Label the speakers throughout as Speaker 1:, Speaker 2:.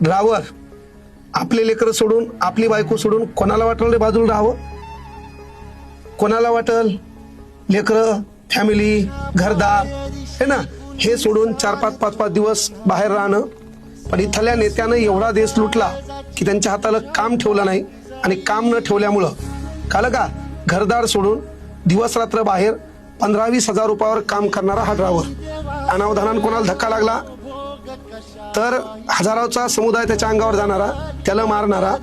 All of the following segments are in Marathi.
Speaker 1: ड्रायव्हर आपले लेकरं सोडून आपली बायको सोडून कोणाला वाटलं रे बाजूला राहावं? कोणाला वाटल? लेकरं, फॅमिली, घरदार है ना, हे सोडून 4-5 दिवस बाहेर राहणं. पण इथल्या नेत्यानं एवढा देश लुटला की त्यांच्या हाताला काम ठेवलं नाही. आणि काम न ठेवल्यामुळं काल का घरदार सोडून दिवस रात्र बाहेर 15-20 हजार रुपयावर काम करणारा हा ड्रायव्हर अनावधानानं कोणाला धक्का लागला तर हजाराचा समुदाय त्याच्या अंगावर जाणारा, त्याला मारणारा.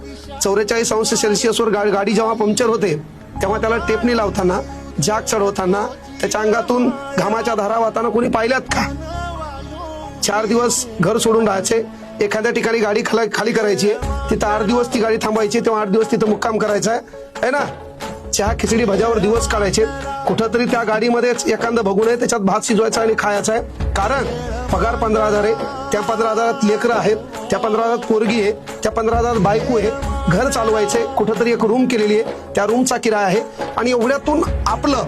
Speaker 1: 44 अंश सेल्सिअसवर गाडी जेव्हा पंक्चर होते तेव्हा त्याला टेपणी लावताना, जाग चढवताना, त्याच्या अंगातून घामाच्या धारा वाहताना कोणी पाहिल्यात का? 4 दिवस घर सोडून राहायचे, एखाद्या ठिकाणी गाडी खाली करायची, तिथं 8 दिवस ती गाडी थांबायची, तेव्हा 8 दिवस तिथं मुक्काम करायचा आहे ना. चहा खिचडी भज्यावर दिवस काढायचे. कुठंतरी त्या गाडीमध्येच एखादं बघून आहे त्याच्यात भात शिजवायचा आणि खायचा आहे. कारण पगार 15,000 आहे, त्या 15,000 लेकरं आहेत, त्या 15,000 पोरगी आहे, त्या 15,000 बायको आहे, घर चालवायचे. कुठंतरी एक रूम केलेली आहे, त्या रूमचा किराया आहे. आणि एवढ्यातून आपलं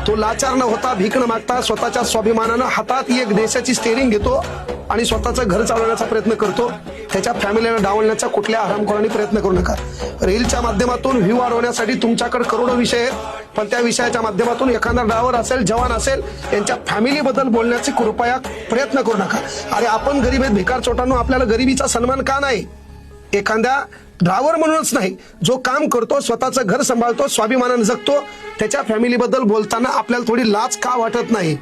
Speaker 1: तो लाचार न होता, भीक न मागता स्वतःच्या स्वाभिमानानं हातात एक देशाची स्टेरिंग घेतो आणि स्वतःचं घर चालवण्याचा प्रयत्न करतो. त्याच्या फॅमिलीला डावलण्याचा कुठल्या हरामखोरांनी प्रयत्न करू नका. रीलच्या माध्यमातून व्ह्यू वाढवण्यासाठी तुमच्याकडे करोडो विषय आहेत, पण त्या विषयाच्या माध्यमातून एखादा ड्रायव्हर असेल, जवान असेल, यांच्या फॅमिलीबद्दल बोलण्याची कृपया प्रयत्न करू नका. अरे आपण गरीब आहेत, भिकार चोटांनो, आपल्याला गरिबीचा सन्मान का नाही? एखाद्या ड्रायव्हर म्हणूनच नाही, जो काम करतो, स्वतःचं घर सांभाळतो, स्वाभिमानानं जगतो, त्याच्या फॅमिलीबद्दल बोलताना आपल्याला थोडी लाज का वाटत नाही?